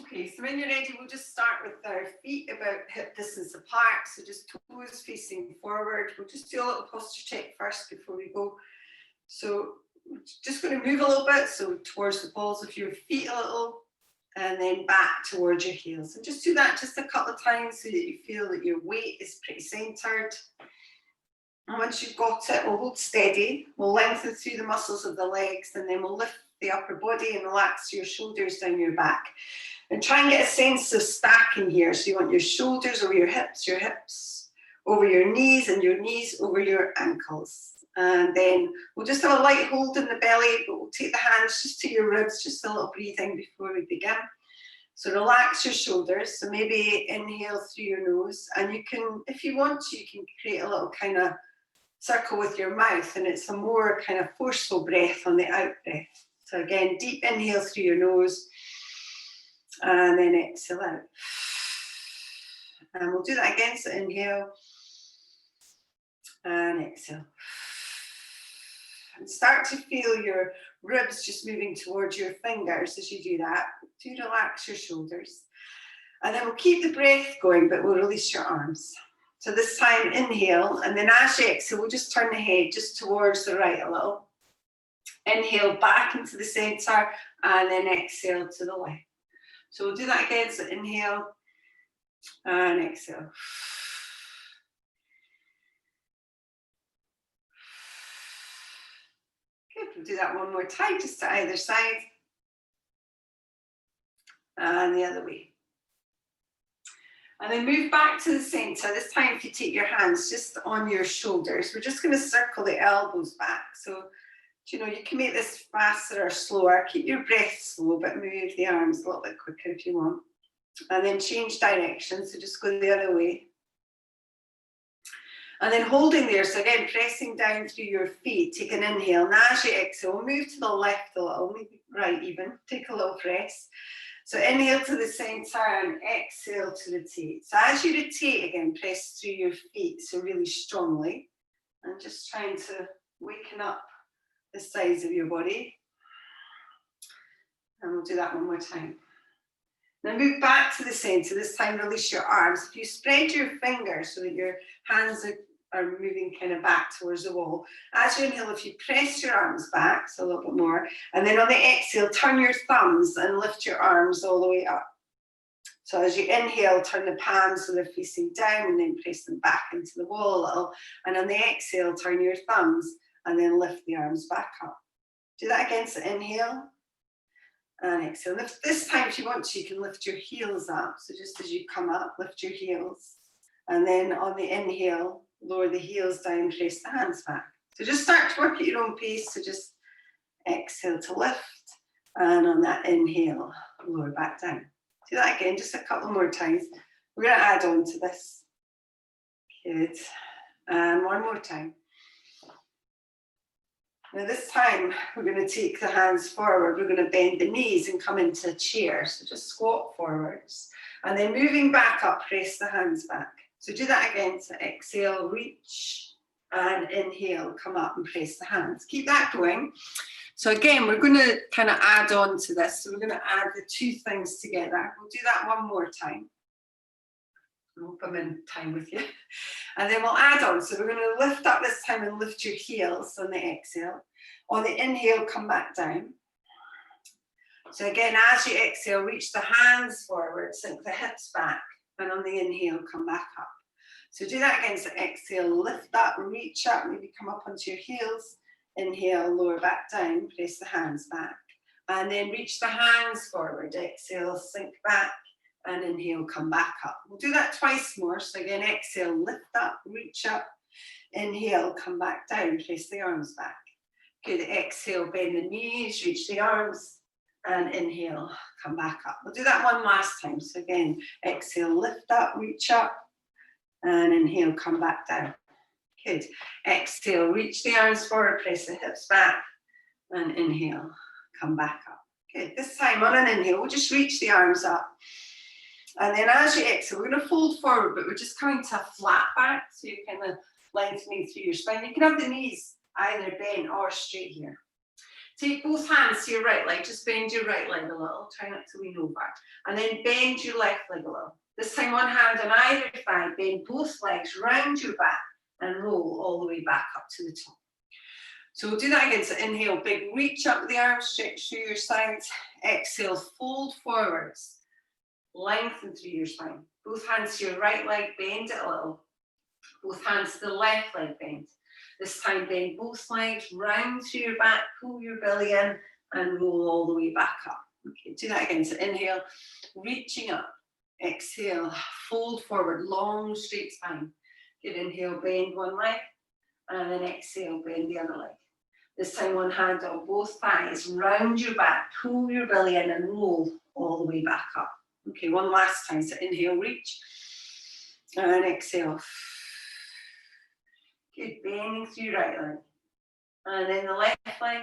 Okay, so when you're ready, we'll just start with our feet about hip distance apart. So just toes facing forward. We'll just do a little posture check first before we go. So we're just going to move a little bit, so towards the balls of your feet a little, and then back towards your heels. And just do that just a couple of times so that you feel that your weight is pretty centered. And once you've got it, we'll hold steady. We'll lengthen through the muscles of the legs, and then we'll lift the upper body and relax your shoulders down your back. And try and get a sense of stacking here. So you want your shoulders over your hips over your knees, and your knees over your ankles. And then we'll just have a light hold in the belly, but we'll take the hands just to your ribs, just a little breathing before we begin. So relax your shoulders. So maybe inhale through your nose, and you can, if you want to, you can create a little kind of circle with your mouth, and it's a more kind of forceful breath on the out breath. So again, deep inhale through your nose, and then exhale out. And we'll do that again. So inhale and exhale. And start to feel your ribs just moving towards your fingers as you do that. Do relax your shoulders. And then we'll keep the breath going, but we'll release your arms. So this time, inhale, and then as you exhale, we'll just turn the head just towards the right a little. Inhale back into the center, and then exhale to the left. So we'll do that again. So inhale and exhale. Good. We'll do that one more time, just to either side. And the other way. And then move back to the center. This time, if you take your hands just on your shoulders, we're just going to circle the elbows back. So, you can make this faster or slower. Keep your breath slow, but move the arms a little bit quicker if you want. And then change direction. So just go the other way. And then holding there. So again, pressing down through your feet. Take an inhale. And as you exhale, we'll move to the left a little, maybe right even. Take a little press. So inhale to the center and exhale to rotate. So as you rotate again, press through your feet, so really strongly. And just trying to waken up the size of your body. And we'll do that one more time. Now move back to the center. This time release your arms. If you spread your fingers so that your hands are moving kind of back towards the wall. As you inhale, if you press your arms back, so a little bit more, and then on the exhale, turn your thumbs and lift your arms all the way up. So as you inhale, turn the palms so they're facing down, and then press them back into the wall a little. And on the exhale, turn your thumbs and then lift the arms back up. Do that again. So inhale and exhale. Lift. This time, if you want to, you can lift your heels up. So just as you come up, lift your heels. And then on the inhale, lower the heels down, press the hands back. So just start to work at your own pace. So just exhale to lift. And on that inhale, lower back down. Do that again, just a couple more times. We're going to add on to this. Good. And one more time. Now this time, we're going to take the hands forward. We're going to bend the knees and come into a chair. So just squat forwards. And then moving back up, press the hands back. So do that again. So exhale, reach, and inhale, come up and press the hands. Keep that going. So again, we're going to kind of add on to this. So we're going to add the two things together. We'll do that one more time. I hope I'm in time with you. And then we'll add on. So we're going to lift up this time and lift your heels on the exhale. On the inhale, come back down. So again, as you exhale, reach the hands forward, sink the hips back. And on the inhale, come back up. So do that again. So exhale, lift up, reach up, maybe come up onto your heels. Inhale, lower back down, press the hands back. And then reach the hands forward. Exhale, sink back. And inhale, come back up. We'll do that twice more. So again, exhale, lift up, reach up. Inhale, come back down, press the arms back. Good. Exhale, bend the knees, reach the arms. And inhale, come back up. We'll do that one last time. So again, exhale, lift up, reach up. And inhale, come back down. Good. Exhale, reach the arms forward, press the hips back. And inhale, come back up. Good. This time on an inhale, we'll just reach the arms up. And then as you exhale, we're going to fold forward, but we're just coming to a flat back. So you're kind of lengthening through your spine. You can have the knees either bent or straight here. Take both hands to your right leg, just bend your right leg a little, try not to lean over. And then bend your left leg a little. This time one hand on either thigh, bend both legs round your back and roll all the way back up to the top. So we'll do that again. So inhale, big reach up with the arms, stretch through your sides. Exhale, fold forwards, lengthen through your spine. Both hands to your right leg, bend it a little. Both hands to the left leg, bend. This time bend both legs round through your back, pull your belly in and roll all the way back up. Okay, do that again. So inhale, reaching up. Exhale, fold forward, long straight spine. Good, inhale, bend one leg, and then exhale, bend the other leg. This time one hand on both thighs, round your back, pull your belly in and roll all the way back up. Okay, one last time. So inhale, reach, and exhale. Good, bending through your right leg. And then the left leg,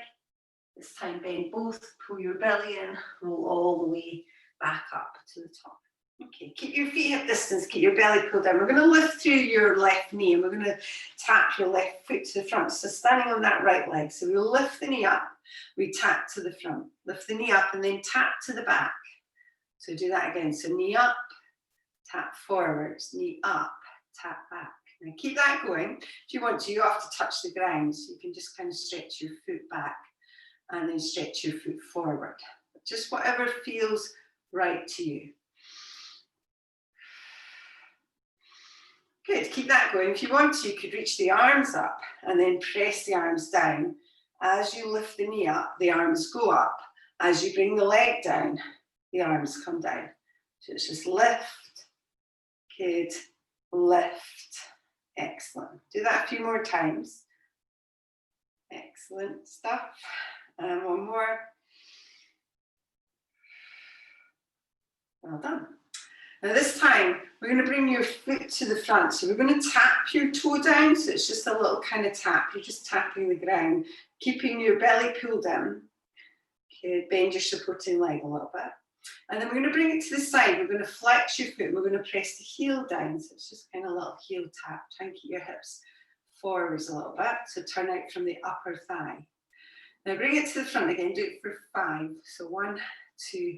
this time bend both, pull your belly in, roll all the way back up to the top. Okay, keep your feet hip distance, keep your belly pulled down. We're going to lift through your left knee and we're going to tap your left foot to the front. So standing on that right leg. So we'll lift the knee up, we tap to the front. Lift the knee up and then tap to the back. So do that again. So knee up, tap forwards, knee up, tap back. Now keep that going. If you want to, you have to touch the ground. So you can just kind of stretch your foot back and then stretch your foot forward. Just whatever feels right to you. Good, keep that going. If you want to, you could reach the arms up and then press the arms down. As you lift the knee up, the arms go up. As you bring the leg down, the arms come down. So it's just lift, good, lift. Excellent. Do that a few more times. Excellent stuff. And one more. Well done. Now this time, we're going to bring your foot to the front. So we're going to tap your toe down. So it's just a little kind of tap. You're just tapping the ground, keeping your belly pulled in. Okay, bend your supporting leg a little bit. And then we're going to bring it to the side. We're going to flex your foot. We're going to press the heel down. So it's just kind of a little heel tap. Try and keep your hips forwards a little bit. So turn out from the upper thigh. Now bring it to the front again. Do it for 5. So 1, 2,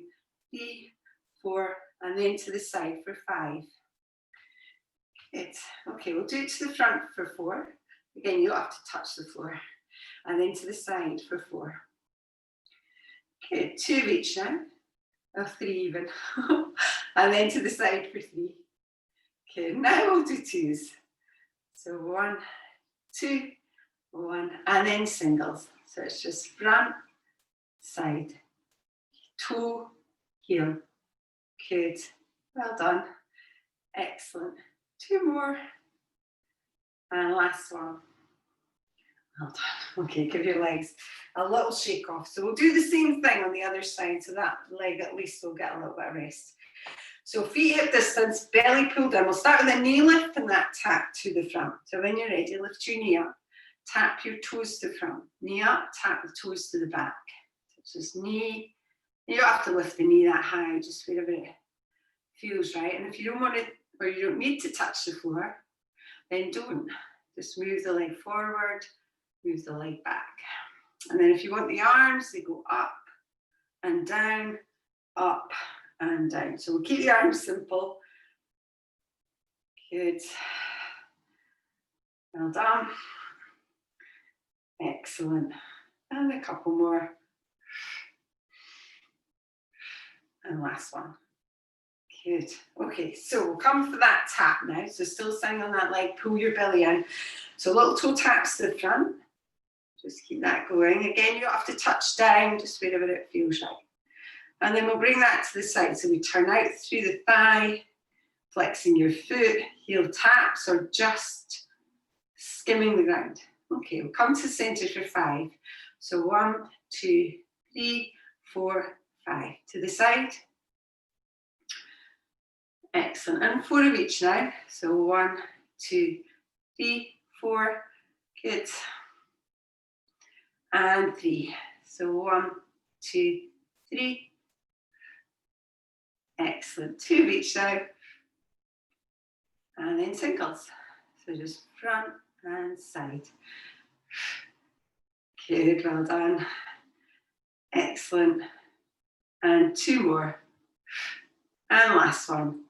3, 4, and then to the side for 5. Good. Okay, we'll do it to the front for 4. Again, you don't have to touch the floor. And then to the side for 4. Good. 2 of each now. Or 3 even. And then to the side for 3. Okay, now we'll do 2s. So 1, 2, 1, and then singles. So it's just front, side, toe, heel. Good. Well done. Excellent. 2 more. And last one. Well done. Okay, give your legs a little shake off. So we'll do the same thing on the other side, so that leg at least will get a little bit of rest. So feet hip distance, belly pulled in. We'll start with a knee lift and that tap to the front. So when you're ready, lift your knee up, tap your toes to the front. Knee up, tap the toes to the back. So it's just knee. You don't have to lift the knee that high, just wherever it feels right. And if you don't want to, or you don't need to touch the floor, then don't. Just move the leg forward, move the leg back. And then if you want the arms, they go up and down, up and down. So we'll keep the arms simple. Good. Well done. Excellent. And a couple more. And last one. Good. Okay, so we'll come for that tap now. So still standing on that leg, pull your belly in. So little toe taps to the front. Just keep that going. Again, you don't have to touch down, just wherever it feels right. And then we'll bring that to the side. So we turn out through the thigh, flexing your foot, heel taps, or just skimming the ground. Okay, we'll come to the center for 5. So 1, 2, 3, 4, 5. To the side. Excellent. And 4 of each now. So 1, 2, 3, 4. Good. And 3. So 1, 2, 3. Excellent. 2 of each now. And then singles. So just front and side. Good, well done. Excellent. And 2 more. And last one.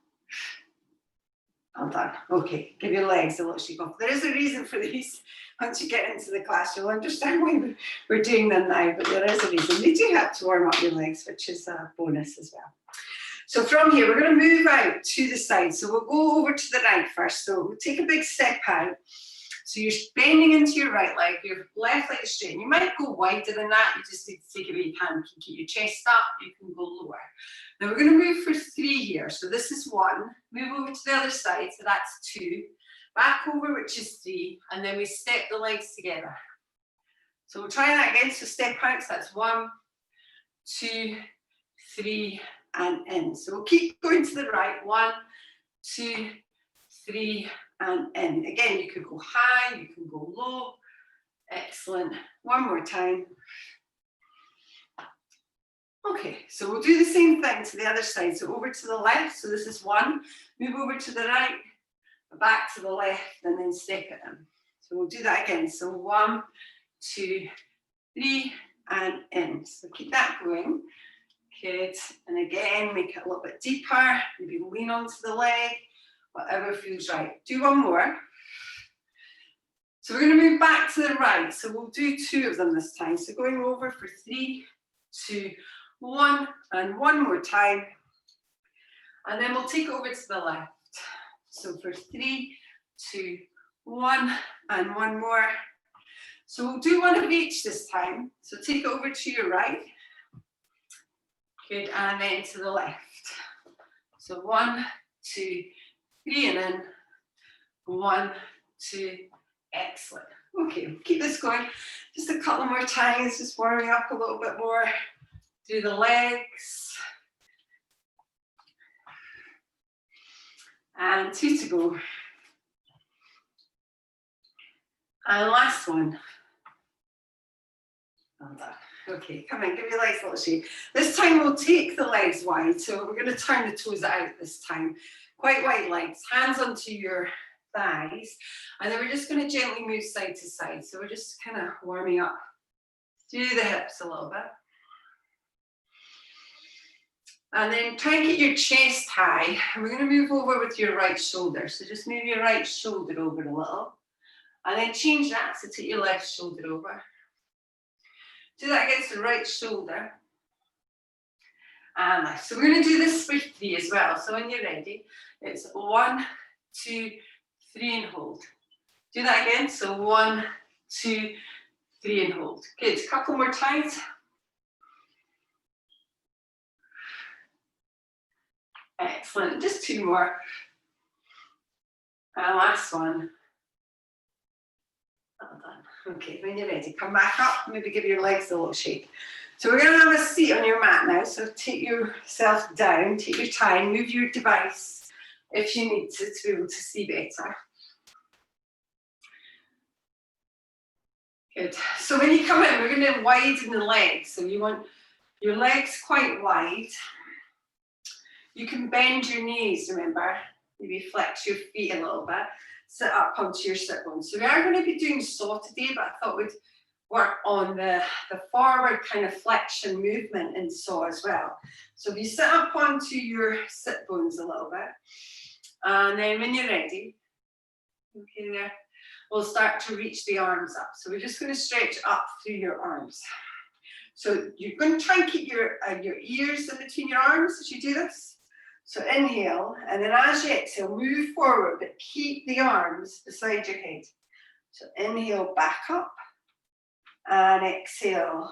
Well done. Okay, give your legs a little shake off. There is a reason for these. Once you get into the class, you'll understand why we're doing them now, but there is a reason. They do have to warm up your legs, which is a bonus as well. So from here, we're going to move out to the side. So we'll go over to the right first. So we'll take a big step out. So you're bending into your right leg, your left leg is straight. And you might go wider than that. You just need to take it where you can. You can keep your chest up, you can go lower. Now we're going to move for 3 here. So this is 1. Move over to the other side. So that's 2. Back over, which is 3. And then we step the legs together. So we'll try that again. So step out. So that's 1, 2, 3, and in. So we'll keep going to the right. 1, 2, 3, and in. Again, you could go high, you can go low. Excellent. One more time. Okay, so we'll do the same thing to the other side. So over to the left. So this is 1. Move over to the right, back to the left, and then step it in. So we'll do that again. So 1, 2, 3, and in. So keep that going. Good. And again, make it a little bit deeper. Maybe lean onto the leg. Whatever feels right. Do 1 more. So we're going to move back to the right. So we'll do 2 of them this time. So going over for 3, 2, 1, and 1 more time. And then we'll take it over to the left. So for 3, 2, 1, and 1 more. So we'll do 1 of each this time. So take it over to your right. Good. And then to the left. So 1, 2, 3, and in. 1, 2, excellent. Okay, keep this going. Just a couple more times, just warming up a little bit more through the legs. And 2 to go. And last one. Well done. Okay, come in, give your legs a little shake. This time we'll take the legs wide. So we're going to turn the toes out this time. Quite wide legs, hands onto your thighs. And then we're just going to gently move side to side. So we're just kind of warming up through the hips a little bit. And then try and get your chest high. And we're going to move over with your right shoulder. So just move your right shoulder over a little. And then change that. So take your left shoulder over. Do that against the right shoulder. And left. So we're going to do this for 3 as well. So when you're ready, it's 1, 2, 3, and hold. Do that again. So 1, 2, 3, and hold. Good. A couple more times. Excellent. Just 2 more. And last one. Well done. Okay, when you're ready, come back up. Maybe give your legs a little shake. So we're going to have a seat on your mat now. So take yourself down, take your time, move your device if you need to be able to see better. Good. So when you come in, we're going to widen the legs. So you want your legs quite wide. You can bend your knees, remember. Maybe flex your feet a little bit. Sit up onto your sit bones. So we are going to be doing saw today, but I thought we'd work on the forward kind of flexion movement in saw as well. So if you sit up onto your sit bones a little bit, and then when you're ready, okay there, we'll start to reach the arms up. So we're just going to stretch up through your arms. So you're going to try and keep your ears in between your arms as you do this. So inhale, and then as you exhale, move forward, but keep the arms beside your head. So inhale, back up, and exhale,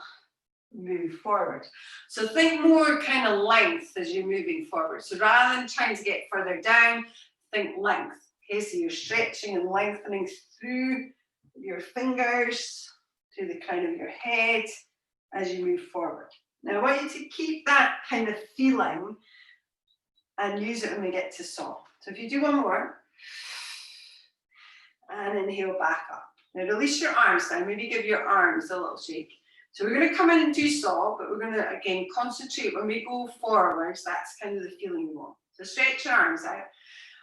move forward. So think more kind of length as you're moving forward. So rather than trying to get further down, think length. Okay, so you're stretching and lengthening through your fingers, through the crown of your head as you move forward. Now I want you to keep that kind of feeling and use it when we get to saw. So if you do 1 more, and inhale back up. Now release your arms down, maybe give your arms a little shake. So we're going to come in and do saw, but we're going to, again, concentrate when we go forwards. That's kind of the feeling we want. So stretch your arms out.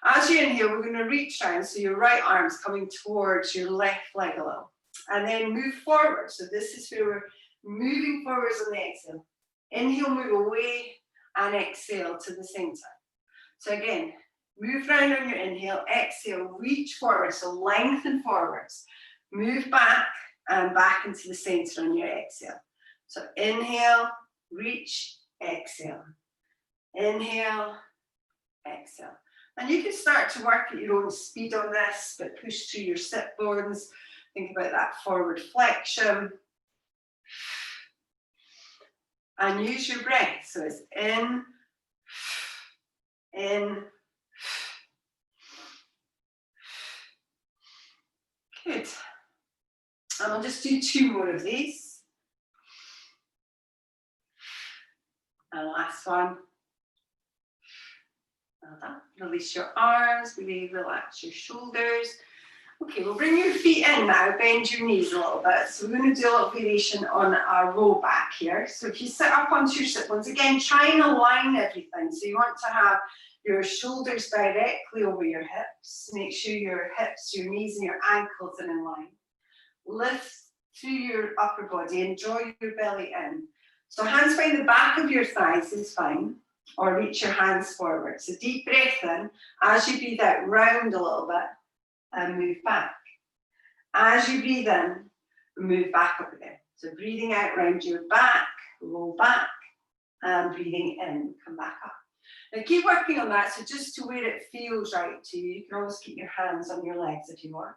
As you inhale, we're going to reach down, so your right arm's coming towards your left leg a little. And then move forward. So this is where we're moving forwards on the exhale. Inhale, move away, and exhale to the center. So again, move round on your inhale, exhale, reach forward, so lengthen forwards. Move back and back into the center on your exhale. So inhale, reach, exhale. Inhale, exhale. And you can start to work at your own speed on this, but push through your sit bones. Think about that forward flexion. And use your breath. So it's in. Good. And I'll just do 2 more of these. And last one. Well done. Release your arms, really relax your shoulders. Okay, we'll bring your feet in now, bend your knees a little bit. So we're going to do a little variation on our roll back here. So if you sit up onto your sit bones, again, try and align everything. So you want to have your shoulders directly over your hips. Make sure your hips, your knees and your ankles are in line. Lift through your upper body and draw your belly in. So hands behind the back of your thighs is fine, or reach your hands forward. So deep breath in. As you breathe out, round a little bit and move back. As you breathe in, move back up again. So breathing out, round your back, roll back, and breathing in, come back up. Now keep working on that, so just to where it feels right to you. You can always keep your hands on your legs if you want.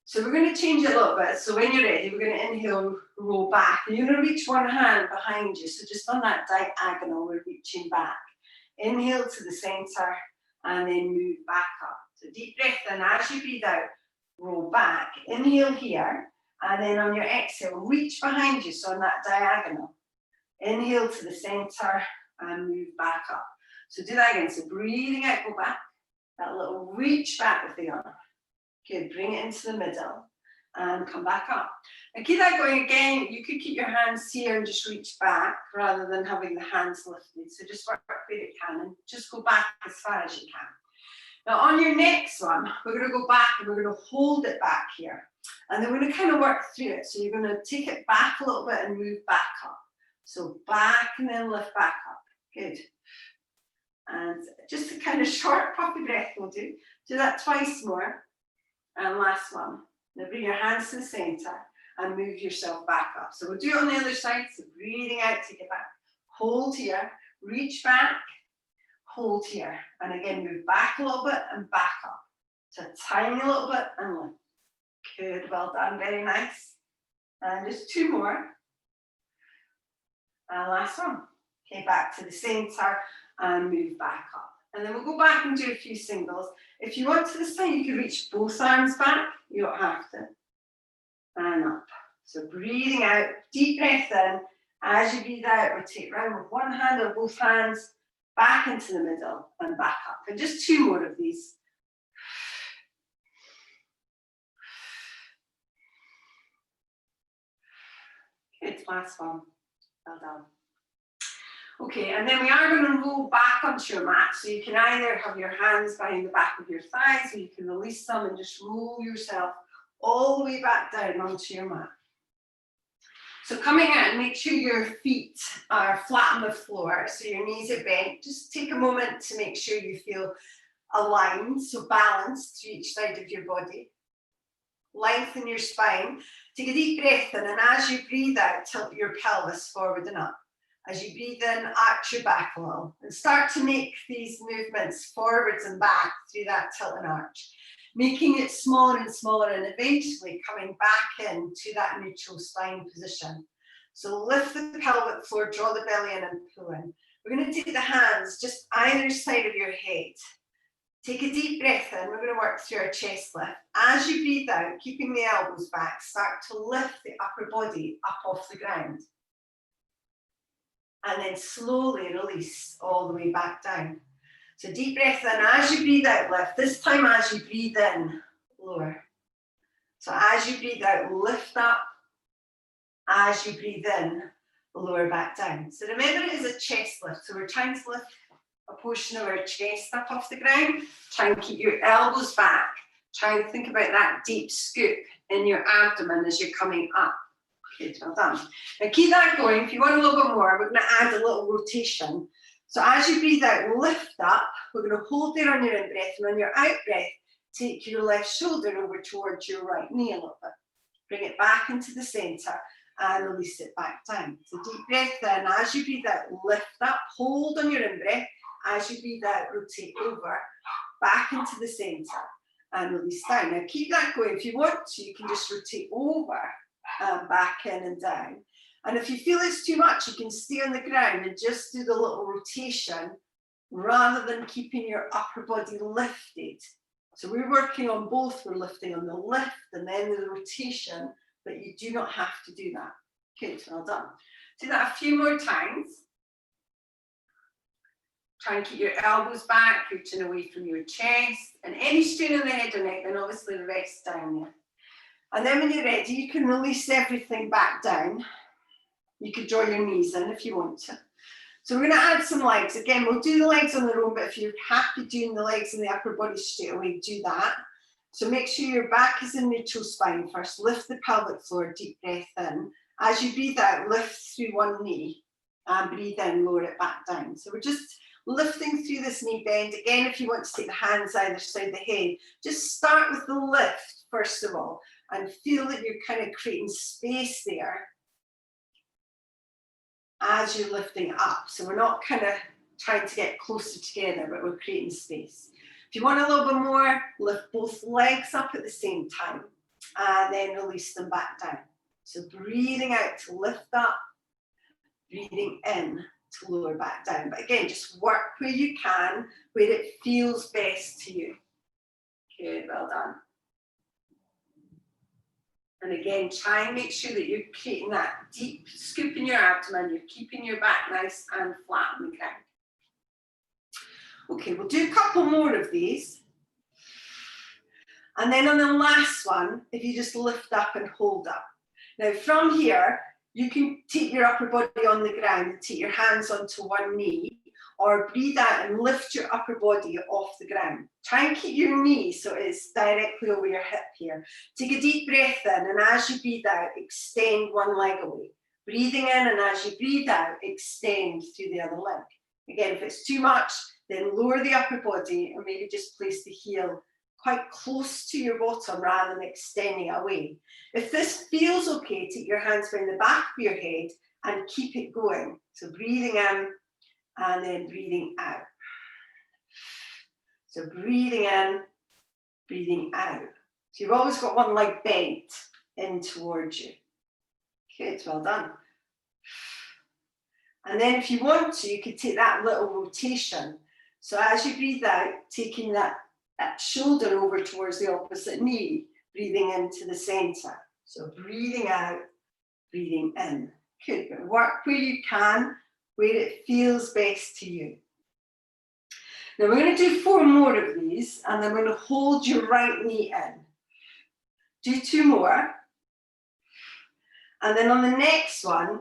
So we're going to change it a little bit. So when you're ready, we're going to inhale, roll back. And you're going to reach one hand behind you. So just on that diagonal, we're reaching back. Inhale to the center and then move back up. So deep breath in. As you breathe out, roll back. Inhale here. And then on your exhale, reach behind you. So on that diagonal. Inhale to the center and move back up. So do that again. So breathing out, go back. That little reach back with the arm. Good, bring it into the middle and come back up. And keep that going again. You could keep your hands here and just reach back rather than having the hands lifted. So just work where you can and just go back as far as you can. Now on your next one, we're going to go back and we're going to hold it back here. And then we're going to kind of work through it. So you're going to take it back a little bit and move back up. So back and then lift back up. Good. And just a kind of short puffy breath we'll do. Do that twice more. And last one. Now bring your hands to the center and move yourself back up. So we'll do it on the other side. So breathing out, take it back. Hold here, reach back, hold here. And again, move back a little bit and back up. So tiny little bit and lift. Good, well done, very nice. And just 2 more. And last one. Okay, back to the center and move back up. And then we'll go back and do a few singles. If you want to this time, you can reach both arms back. You don't have to. And up. So breathing out, deep breath in. As you breathe out, rotate round with one hand or both hands, back into the middle and back up. And just 2 more of these. Good, last one. Well done. Okay, and then we are going to roll back onto your mat. So you can either have your hands behind the back of your thighs, or you can release them and just roll yourself all the way back down onto your mat. So coming out, make sure your feet are flat on the floor, so your knees are bent. Just take a moment to make sure you feel aligned, so balanced to each side of your body. Lengthen your spine. Take a deep breath in, and as you breathe out, tilt your pelvis forward and up. As you breathe in, arch your back a little and start to make these movements forwards and back through that tilt and arch, making it smaller and smaller and eventually coming back into that neutral spine position. So lift the pelvic floor, draw the belly in and pull in. We're going to take the hands just either side of your head. Take a deep breath in. We're going to work through our chest lift. As you breathe out, keeping the elbows back, start to lift the upper body up off the ground. And then slowly release all the way back down. So deep breath in. As you breathe out, lift. This time as you breathe in, lower. So as you breathe out, lift up. As you breathe in, lower back down. So remember it is a chest lift. So we're trying to lift a portion of our chest up off the ground. Try and keep your elbows back. Try and think about that deep scoop in your abdomen as you're coming up. Good, well done. Now keep that going. If you want a little bit more, we're going to add a little rotation. So as you breathe out, lift up. We're going to hold there on your in-breath, and on your out-breath, take your left shoulder over towards your right knee a little bit. Bring it back into the centre and release it back down. So deep breath in. As you breathe out, lift up, hold on your in-breath. As you breathe out, rotate over, back into the centre and release down. Now keep that going. If you want to, you can just rotate over and back in and down. And if you feel it's too much, you can stay on the ground and just do the little rotation rather than keeping your upper body lifted. So we're working on both. We're lifting on the lift and then the rotation, but you do not have to do that. Good, well done. Do that a few more times. Try and keep your elbows back, reaching away from your chest, and any strain in the head or neck, then obviously rest down there. And then when you're ready, you can release everything back down. You could draw your knees in if you want to. So we're going to add some legs. Again, we'll do the legs on their own, but if you're happy doing the legs and the upper body straight away, do that. So make sure your back is in neutral spine first. Lift the pelvic floor, deep breath in. As you breathe out, lift through one knee and breathe in, lower it back down. So we're just lifting through this knee bend. Again, if you want to take the hands either side of the head, just start with the lift first of all and feel that you're kind of creating space there as you're lifting up. So we're not kind of trying to get closer together, but we're creating space. If you want a little bit more, lift both legs up at the same time and then release them back down. So breathing out to lift up, breathing in to lower back down. But again, just work where you can, where it feels best to you. Good, well done. And again, try and make sure that you're creating that deep scoop in your abdomen. You're keeping your back nice and flat on the ground. Okay, we'll do a couple more of these. And then on the last one, if you just lift up and hold up. Now from here, you can take your upper body on the ground and take your hands onto one knee, or breathe out and lift your upper body off the ground. Try and keep your knee so it's directly over your hip here. Take a deep breath in, and as you breathe out, extend one leg away. Breathing in, and as you breathe out, extend through the other leg. Again, if it's too much, then lower the upper body and maybe just place the heel quite close to your bottom rather than extending it away. If this feels okay, take your hands behind the back of your head and keep it going. So breathing in and then breathing out. So breathing in, breathing out. So you've always got one leg bent in towards you. Good, well done. And then if you want to, you could take that little rotation. So as you breathe out, taking that shoulder over towards the opposite knee, breathing into the center. So breathing out, breathing in. Good, but work where you can, where it feels best to you. Now we're going to do 4 more of these, and then we're going to hold your right knee in. Do 2 more. And then on the next one,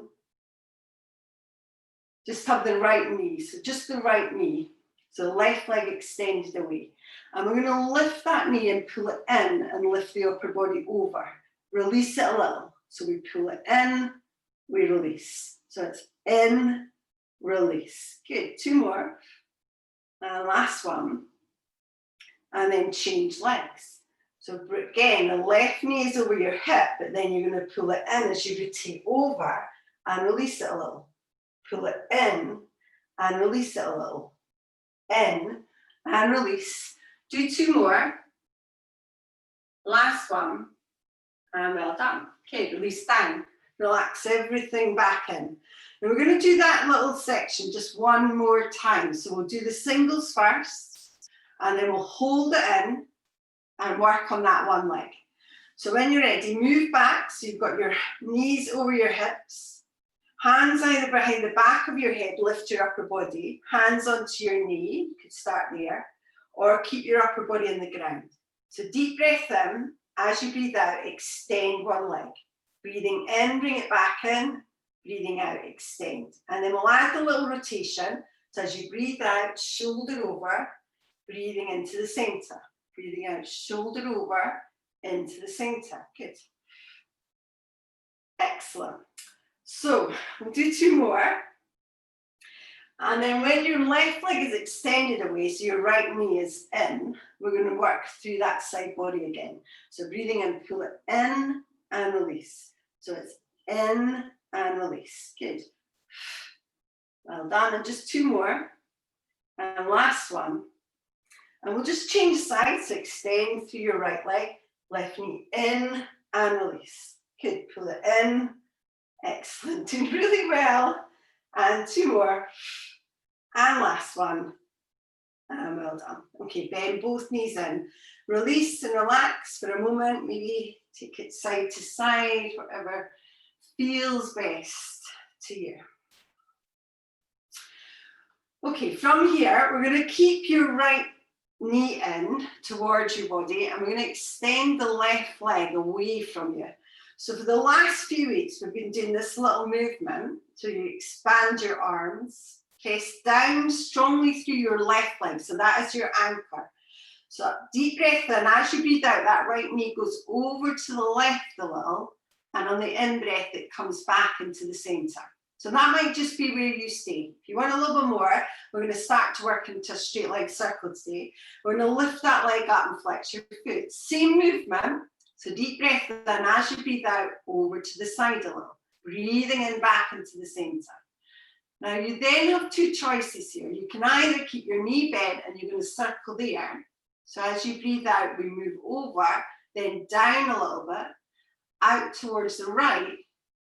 just have the right knee, so just the right knee. So left leg extended away. And we're going to lift that knee and pull it in and lift the upper body over. Release it a little. So we pull it in, we release. So it's in, release. Good, 2 more. And last one. And then change legs. So again, the left knee is over your hip, but then you're going to pull it in as you rotate over and release it a little. Pull it in and release it a little. In and release. Do 2 more. Last one. And well done. Okay, release down. Relax everything back in. And we're going to do that little section just 1 more time. So we'll do the singles first, and then we'll hold it in and work on that one leg. So when you're ready, move back. So you've got your knees over your hips. Hands either behind the back of your head, lift your upper body. Hands onto your knee, you could start there. Or keep your upper body on the ground. So deep breath in. As you breathe out, extend one leg. Breathing in, bring it back in. Breathing out, extend. And then we'll add the little rotation. So as you breathe out, shoulder over, breathing into the center. Breathing out, shoulder over, into the center. Good. Excellent. So we'll do 2 more. And then when your left leg is extended away, so your right knee is in, we're going to work through that side body again. So breathing in, pull it in and release. So it's in and release. Good. Well done. And just 2 more. And last one. And we'll just change sides. So extend through your right leg, left knee in and release. Good. Pull it in. Excellent. Doing really well. And 2 more. And last one. And well done. Okay, bend both knees in. Release and relax for a moment. Maybe take it side to side, whatever feels best to you. Okay, from here, we're going to keep your right knee in towards your body, and we're going to extend the left leg away from you. So for the last few weeks, we've been doing this little movement. So you expand your arms, press down strongly through your left leg. So that is your anchor. So deep breath in. As you breathe out, that right knee goes over to the left a little, and on the in-breath, it comes back into the center. So that might just be where you stay. If you want a little bit more, we're going to start to work into a straight leg circle today. We're going to lift that leg up and flex your foot. Same movement. So deep breath in as you breathe out, over to the side a little. Breathing in back into the center. Now you then have 2 choices here. You can either keep your knee bent and you're going to circle there. So as you breathe out, we move over, then down a little bit, out towards the right,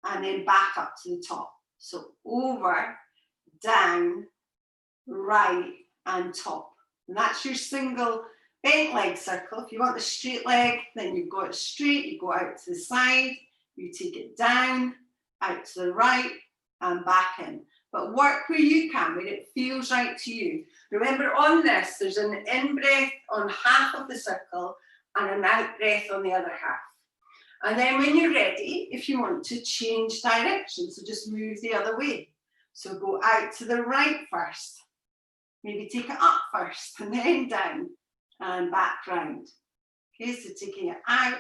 and then back up to the top. So over, down, right, and top. And that's your single bent leg circle. If you want the straight leg, then you go it straight, you go out to the side, you take it down, out to the right, and back in. But work where you can, where it feels right to you. Remember on this, there's an in-breath on half of the circle and an out-breath on the other half. And then when you're ready, if you want to change direction, so just move the other way. So go out to the right first. Maybe take it up first and then down and back round. Okay, so taking it out.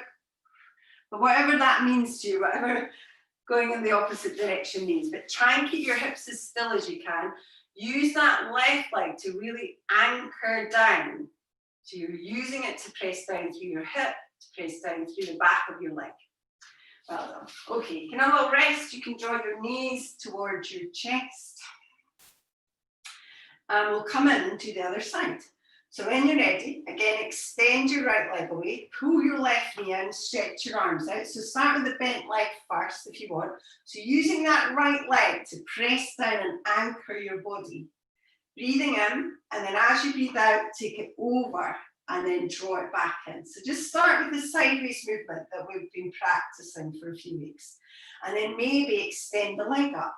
But whatever that means to you, whatever going in the opposite direction means, but try and keep your hips as still as you can. Use that left leg to really anchor down. So you're using it to press down through your hip, to press down through the back of your leg. Well done. Okay, you can have a little rest. You can draw your knees towards your chest. And we'll come in and do the other side. So when you're ready, again, extend your right leg away, pull your left knee in, stretch your arms out. So start with the bent leg first if you want. So using that right leg to press down and anchor your body. Breathing in, and then as you breathe out, take it over and then draw it back in. So just start with the sideways movement that we've been practicing for a few weeks. And then maybe extend the leg up.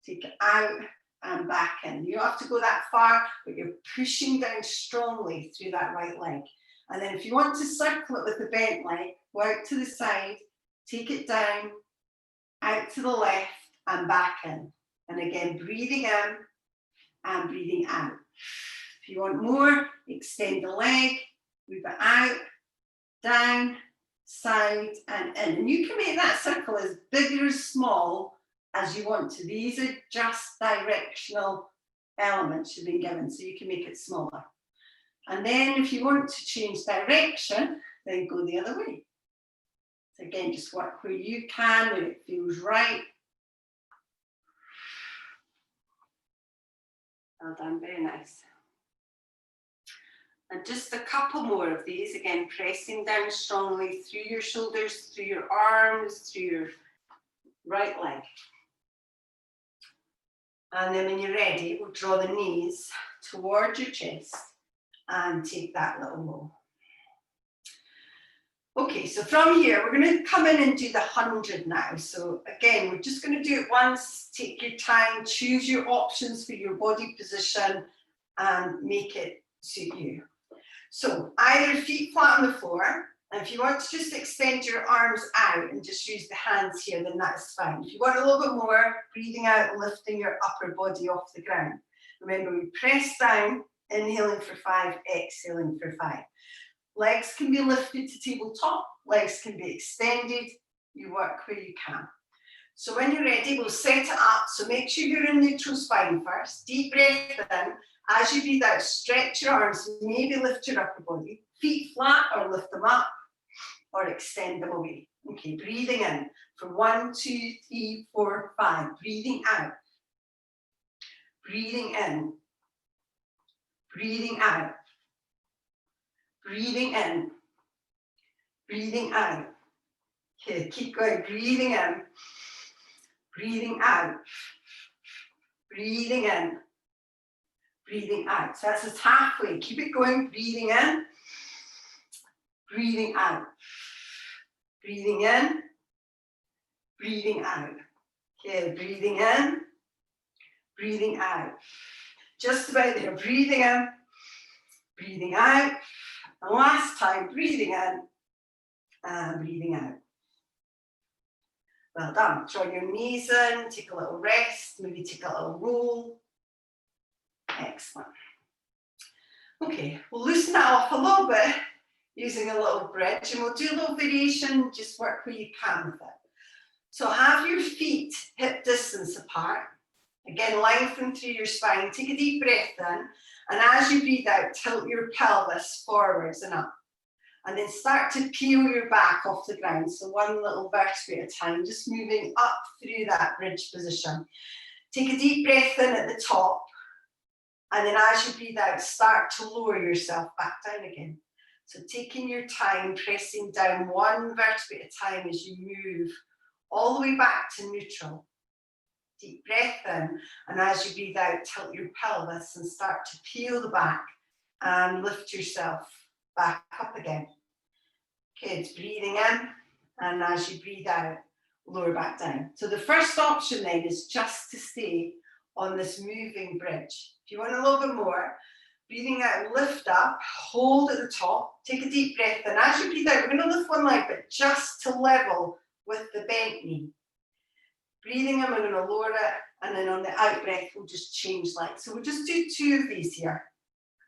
Take it out and back in. You don't have to go that far, but you're pushing down strongly through that right leg. And then if you want to circle it with the bent leg, go out to the side, take it down, out to the left and back in. And again, breathing in and breathing out. If you want more, extend the leg, move it out, down, side and in. And you can make that circle as big or as small as you want to. These are just directional elements you've been given, so you can make it smaller. And then if you want to change direction, then go the other way. So again, just work where you can, where it feels right. Well done, very nice. And just a couple more of these, again, pressing down strongly through your shoulders, through your arms, through your right leg. And then when you're ready, we'll draw the knees towards your chest and take that little low. Okay, so from here, we're going to come in and do the 100 now. So again, we're just going to do it once, take your time, choose your options for your body position and make it suit you. So either feet flat on the floor, and if you want to just extend your arms out and just use the hands here, then that's fine. If you want a little bit more, breathing out and lifting your upper body off the ground. Remember, we press down, inhaling for 5, exhaling for 5. Legs can be lifted to tabletop, legs can be extended, you work where you can. So when you're ready, we'll set it up. So make sure you're in neutral spine first. Deep breath in. As you breathe out, stretch your arms, maybe lift your upper body. Feet flat or lift them up or extend them away. Okay, breathing in for 1, 2, 3, 4, 5. Breathing out. Breathing in. Breathing out. Breathing in. Breathing out. Okay, keep going. Breathing in. Breathing out. Breathing in. Breathing out. So that's just halfway. Keep it going. Breathing in. Breathing out. Breathing in. Breathing out. Okay, breathing in. Breathing out. Just about there. Breathing in. Breathing out. And last time, breathing in and breathing out. Well done. Draw your knees in, take a little rest, maybe take a little roll. Excellent. Okay, we'll loosen that off a little bit using a little bridge, and we'll do a little variation, just work where you can with it. So have your feet hip distance apart. Again, lengthen through your spine. Take a deep breath in, and as you breathe out, tilt your pelvis forwards and up. And then start to peel your back off the ground. So one little vertebrae at a time, just moving up through that bridge position. Take a deep breath in at the top. And then as you breathe out, start to lower yourself back down again. So taking your time, pressing down one vertebrae at a time as you move all the way back to neutral. Deep breath in, and as you breathe out, tilt your pelvis and start to peel the back and lift yourself back up again. Okay, it's breathing in, and as you breathe out, lower back down. So the first option then is just to stay on this moving bridge. If you want a little bit more, breathing out, lift up, hold at the top, take a deep breath in. As you breathe out, we're going to lift one leg, but just to level with the bent knee. Breathing in, we're going to lower it, and then on the out breath, we'll just change legs. So we'll just do 2 of these here.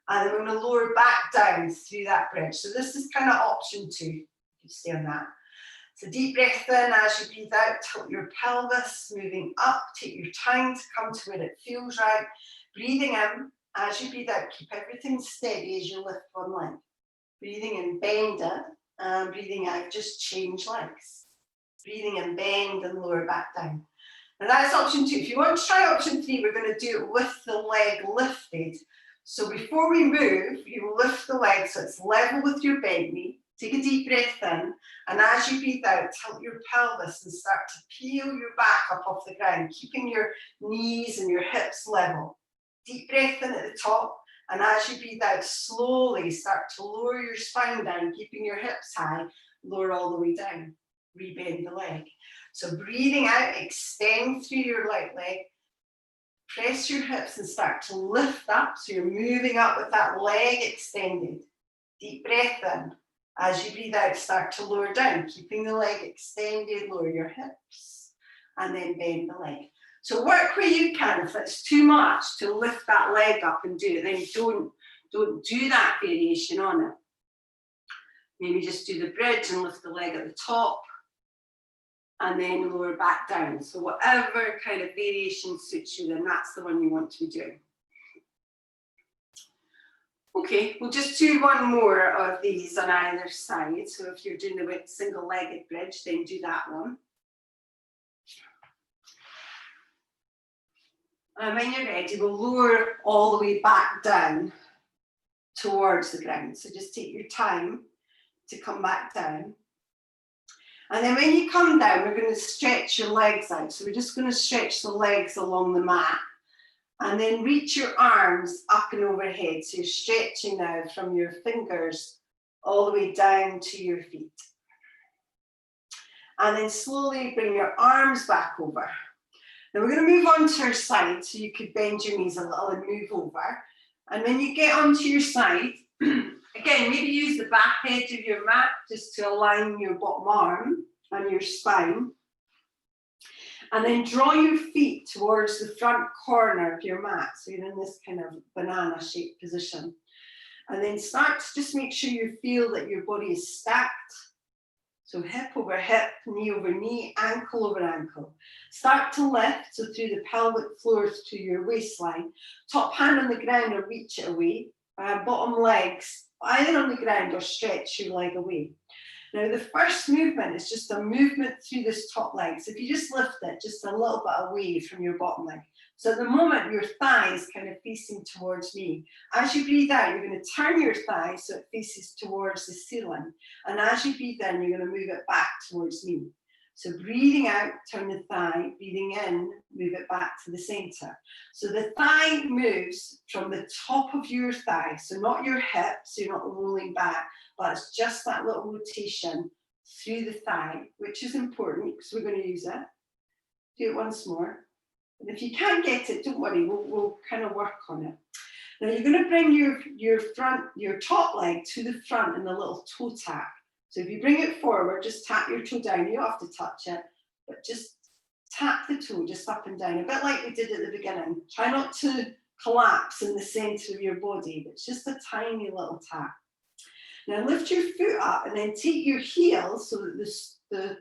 And then we're going to lower back down through that bridge. So this is kind of option 2. You stay on that. So deep breath in, as you breathe out, tilt your pelvis, moving up. Take your time to come to where it feels right. Breathing in, as you breathe out, keep everything steady as you lift one leg. Breathing in, bend it, and breathing out, just change legs. Breathing in, bend and lower back down. And that's option 2. If you want to try option 3, we're going to do it with the leg lifted. So before we move, you lift the leg so it's level with your bent knee. Take a deep breath in, and as you breathe out, tilt your pelvis and start to peel your back up off the ground, keeping your knees and your hips level. Deep breath in at the top, and as you breathe out, slowly start to lower your spine down, keeping your hips high, lower all the way down. Rebend the leg. So breathing out, extend through your right leg. Press your hips and start to lift up. So you're moving up with that leg extended. Deep breath in. As you breathe out, start to lower down, keeping the leg extended, lower your hips, and then bend the leg. So work where you can. If it's too much to lift that leg up and do it, then don't do that variation on it. Maybe just do the bridge and lift the leg at the top, and then lower back down. So whatever kind of variation suits you, then that's the one you want to be doing. Okay, we'll just do one more of these on either side. So if you're doing the single-legged bridge, then do that one. And when you're ready, we'll lower all the way back down towards the ground. So just take your time to come back down. And then when you come down, we're going to stretch your legs out. So we're just going to stretch the legs along the mat. And then reach your arms up and overhead. So you're stretching now from your fingers all the way down to your feet. And then slowly bring your arms back over. Now we're going to move on to our side. So you could bend your knees a little and move over. And when you get onto your side, again, maybe use the back edge of your mat just to align your bottom arm and your spine. And then draw your feet towards the front corner of your mat. So you're in this kind of banana shaped position. And then start to just make sure you feel that your body is stacked. So hip over hip, knee over knee, ankle over ankle. Start to lift, so through the pelvic floor to your waistline. Top hand on the ground or reach it away. Bottom legs either on the ground or stretch your leg away. Now the first movement is just a movement through this top leg. So if you just lift it just a little bit away from your bottom leg. So at the moment your thigh is kind of facing towards me. As you breathe out, you're going to turn your thigh so it faces towards the ceiling. And as you breathe in, you're going to move it back towards me. So breathing out, turn the thigh, breathing in, move it back to the center. So the thigh moves from the top of your thigh, so not your hip, so you're not rolling back, but it's just that little rotation through the thigh, which is important because we're going to use it. Do it once more. And if you can't get it, don't worry, we'll kind of work on it. Now you're going to bring your top leg to the front in a little toe tap. So if you bring it forward, just tap your toe down. You don't have to touch it, but just tap the toe just up and down, a bit like we did at the beginning. Try not to collapse in the center of your body, but it's just a tiny little tap. Now lift your foot up and then take your heel so that the